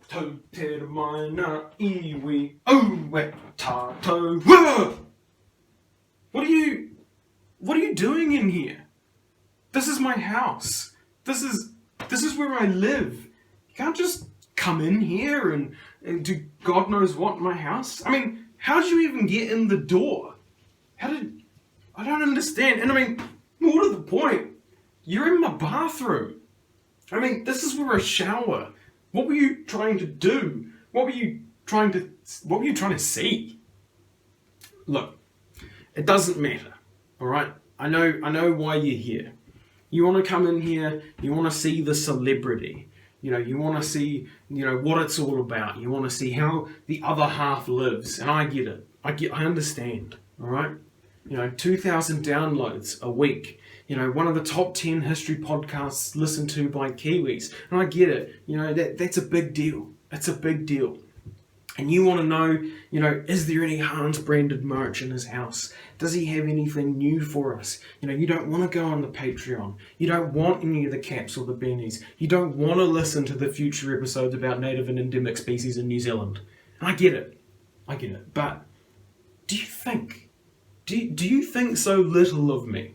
To te mana iwi owe tato. What are you doing in here? This is my house. This is where I live. You can't just come in here and do God knows what in my house. I mean, how did you even get in the door? I don't understand. And I mean, more to the point, you're in my bathroom. I mean, this is where I shower. What were you trying to do? What were you trying to see? Look, it doesn't matter, all right? I know why you're here. You want to come in here, you want to see the celebrity. You want to see, what it's all about. You want to see how the other half lives. And I get it. I understand, all right? 2,000 downloads a week. One of the top 10 history podcasts listened to by Kiwis. And I get it. That's a big deal. It's a big deal. And you want to know, is there any HANZ branded merch in his house? Does he have anything new for us? You don't want to go on the Patreon. You don't want any of the caps or the beanies. You don't want to listen to the future episodes about native and endemic species in New Zealand. And I get it. But do you think so little of me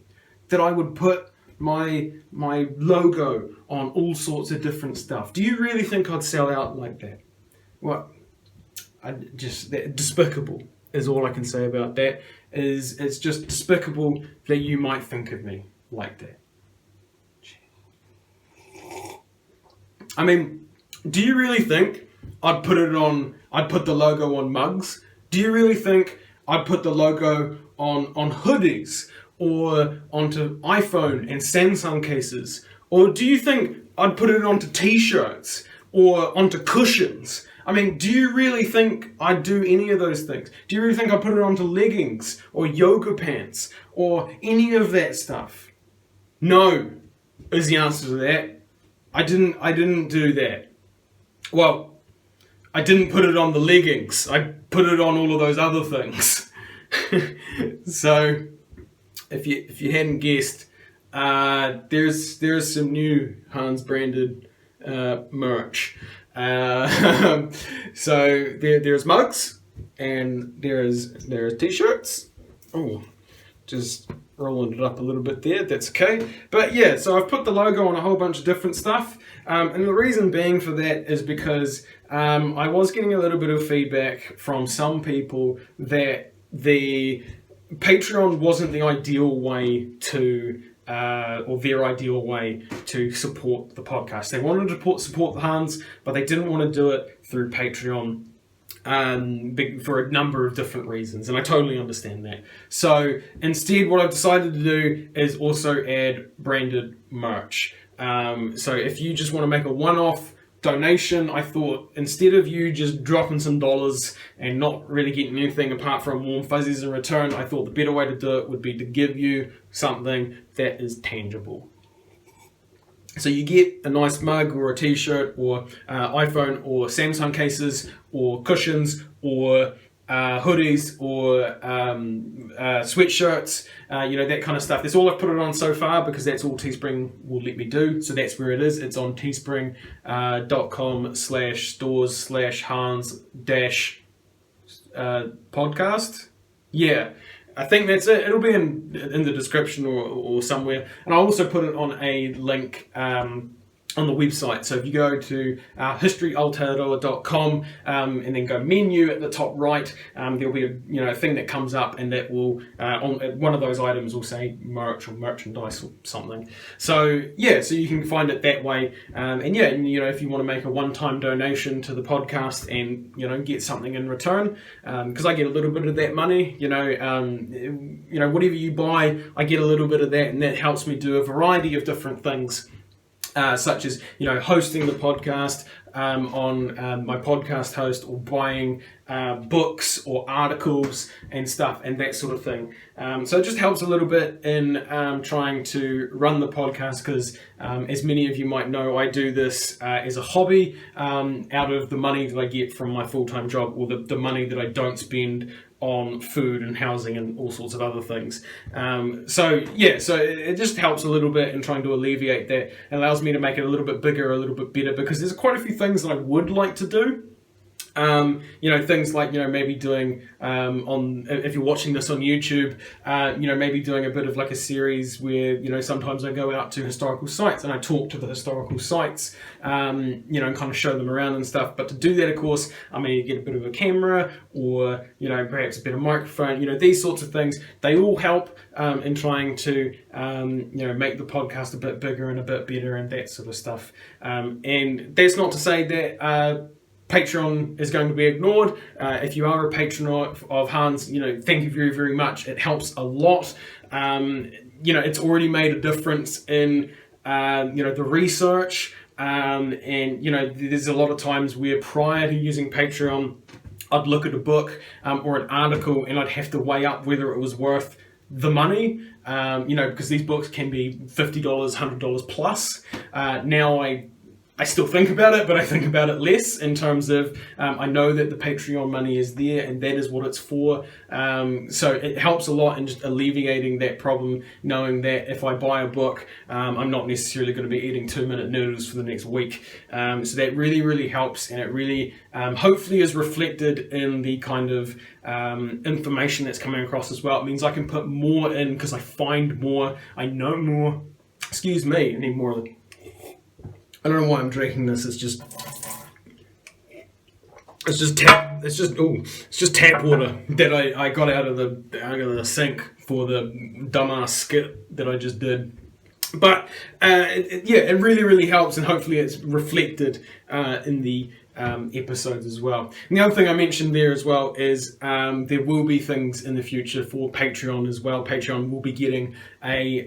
that I would put my logo on all sorts of different stuff? Do you really think I'd sell out like that? Well, despicable is all I can say about that. It's just despicable that you might think of me like that. I mean, do you really think I'd put the logo on mugs? Do you really think I'd put the logo on hoodies or onto iPhone and Samsung cases? Or do you think I'd put it onto t-shirts or onto cushions? I mean, do you really think I'd do any of those things? Do you really think I'd put it onto leggings or yoga pants or any of that stuff? No, is the answer to that. I didn't do that. Well, I didn't put it on the leggings. I put it on all of those other things. So, if you hadn't guessed, there's some new HANZ branded merch. So there's mugs and there's t-shirts. Oh, just rolling it up a little bit there. That's okay. But yeah, so I've put the logo on a whole bunch of different stuff. And the reason being for that is because I was getting a little bit of feedback from some people that the Patreon wasn't the ideal way to or their ideal way to support the podcast. They wanted to support the HANZ, but they didn't want to do it through Patreon for a number of different reasons, and I totally understand that. So instead, what I've decided to do is also add branded merch. So if you just want to make a one-off donation, I thought instead of you just dropping some dollars and not really getting anything apart from warm fuzzies in return, I thought the better way to do it would be to give you something that is tangible. So you get a nice mug or a t-shirt or iPhone or Samsung cases or cushions or hoodies or sweatshirts, that kind of stuff. That's all I've put it on so far because that's all Teespring will let me do. So that's where it is. It's on teespring.com/stores/HANZ-podcast. Yeah, I think that's it. It'll be in the description or somewhere. And I also put it on a link on the website. So if you go to historyaotaroa.com and then go menu at the top right, there'll be a thing that comes up and that will on one of those items will say merch or merchandise or something. So yeah, so you can find it that way. And yeah, if you want to make a one-time donation to the podcast and get something in return, because I get a little bit of that money. Whatever you buy, I get a little bit of that, and that helps me do a variety of different things. Such as hosting the podcast on my podcast host, or buying books or articles and stuff and that sort of thing. So it just helps a little bit in trying to run the podcast because, as many of you might know, I do this as a hobby out of the money that I get from my full-time job, or the money that I don't spend on food and housing and all sorts of other things. So it just helps a little bit in trying to alleviate that. It allows me to make it a little bit bigger, a little bit better, because there's quite a few things that I would like to do. Things like, maybe doing, if you're watching this on YouTube, maybe doing a bit of like a series where, sometimes I go out to historical sites and I talk to the historical sites, and kind of show them around and stuff. But to do that, of course, I may get a bit of a camera or, perhaps a better microphone, these sorts of things. They all help in trying to, make the podcast a bit bigger and a bit better and that sort of stuff. And that's not to say that, Patreon is going to be ignored. If you are a patron of HANZ, thank you very, very much. It helps a lot. It's already made a difference in, the research. There's a lot of times where prior to using Patreon, I'd look at a book or an article and I'd have to weigh up whether it was worth the money, because these books can be $50, $100 plus. Now I still think about it, but I think about it less in terms of I know that the Patreon money is there and that is what it's for. So it helps a lot in just alleviating that problem, knowing that if I buy a book, I'm not necessarily going to be eating 2-minute noodles for the next week. So that really, really helps, and it really hopefully is reflected in the kind of information that's coming across as well. It means I can put more in because I find more, I know more. Excuse me, I need more of the... I don't know why I'm drinking this. It's just tap water that I got out of the sink for the dumbass skit that I just did. But it really, really helps, and hopefully it's reflected in the episodes as well. And the other thing I mentioned there as well is there will be things in the future for Patreon as well. Patreon will be getting I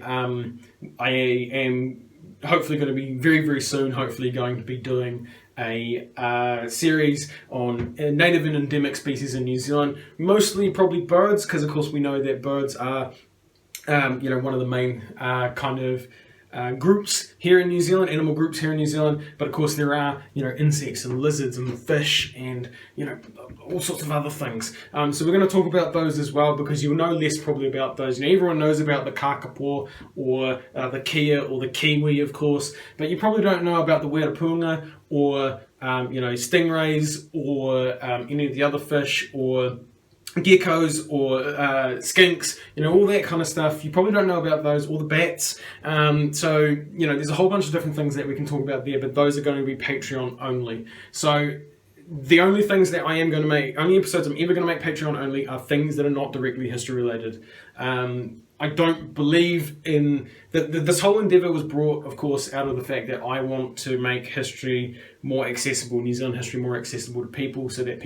am hopefully going to be very, very soon, going to be doing a series on native and endemic species in New Zealand, mostly probably birds, because of course we know that birds are one of the main kind of groups here in New Zealand, animal groups here in New Zealand. But of course there are insects and lizards and fish and all sorts of other things. So we're going to talk about those as well, because you'll know less probably about those. Everyone knows about the kakapo or the kia or the kiwi, of course, but you probably don't know about the werapunga or stingrays or any of the other fish or geckos or skinks, all that kind of stuff. You probably don't know about those, or the bats. So there's a whole bunch of different things that we can talk about there, but those are going to be Patreon only. So the only things that only episodes I'm ever going to make Patreon only are things that are not directly history related. I don't believe in this whole endeavour was brought, of course, out of the fact that I want to make history more accessible, New Zealand history more accessible to people, so that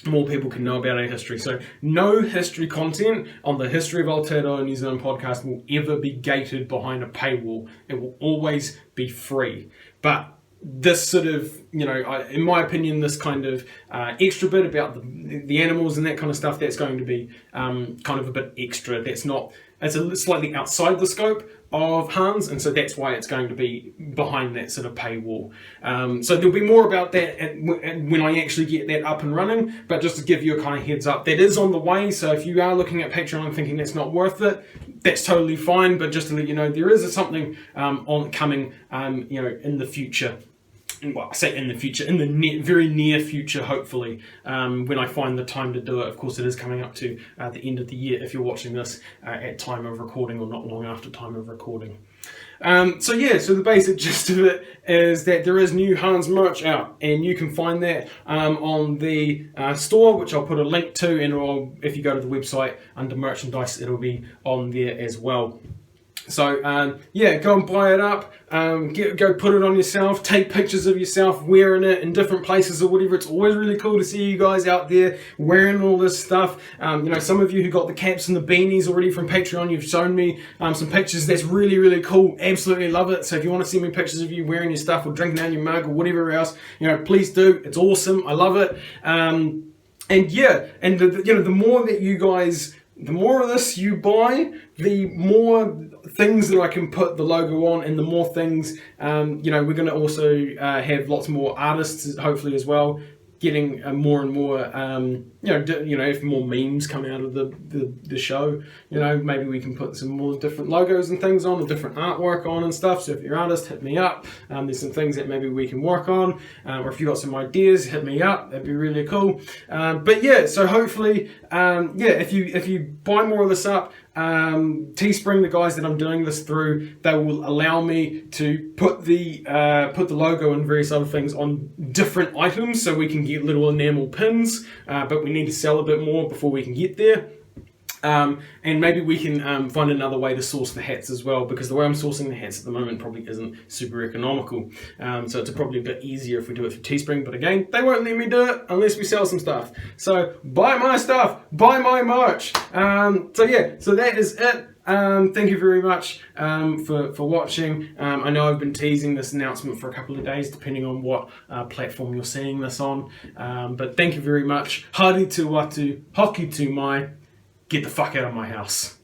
more people can know about our history. So no history content on the History of Aotearoa New Zealand podcast will ever be gated behind a paywall. It will always be free. But this sort of, in my opinion, this kind of extra bit about the animals and that kind of stuff, that's going to be kind of a bit extra. It's slightly outside the scope of HANZ, and so that's why it's going to be behind that sort of paywall. So there'll be more about that when I actually get that up and running, but just to give you a kind of heads up, that is on the way. So if you are looking at Patreon and thinking that's not worth it, that's totally fine, but just to let you know, there is something coming in the future. Well, I say in the future, in the very near future, hopefully, when I find the time to do it. Of course, it is coming up to the end of the year if you're watching this at time of recording, or not long after time of recording. So the basic gist of it is that there is new HANZ merch out, and you can find that on the store, which I'll put a link to, and if you go to the website under merchandise, it'll be on there as well. So go and buy it up, go put it on yourself, take pictures of yourself wearing it in different places or whatever. It's always really cool to see you guys out there wearing all this stuff. Some of you who got the caps and the beanies already from Patreon, you've shown me some pictures. That's really, really cool. Absolutely love it. So if you want to send me pictures of you wearing your stuff or drinking down your mug or whatever else, please do. It's awesome. I love it. The more that you guys... The more of this you buy, the more things that I can put the logo on, and the more things, we're going to also have lots more artists, hopefully, as well. getting more and more, if more memes come out of the show, maybe we can put some more different logos and things on, or different artwork on and stuff. So if you're an artist, hit me up. There's some things that maybe we can work on, or if you got some ideas, hit me up. That'd be really cool. But yeah, so hopefully, if you buy more of this up, Teespring, the guys that I'm doing this through, they will allow me to put the logo and various other things on different items, so we can get little enamel pins, but we need to sell a bit more before we can get there. And maybe we can find another way to source the hats as well, because the way I'm sourcing the hats at the moment probably isn't super economical. So it's probably a bit easier if we do it through Teespring, but again, they won't let me do it unless we sell some stuff. So buy my stuff, buy my merch. So that is it. Thank you very much for watching. I know I've been teasing this announcement for a couple of days, depending on what platform you're seeing this on. But thank you very much. Haere tu watu, hoki tu mai. Get the fuck out of my house.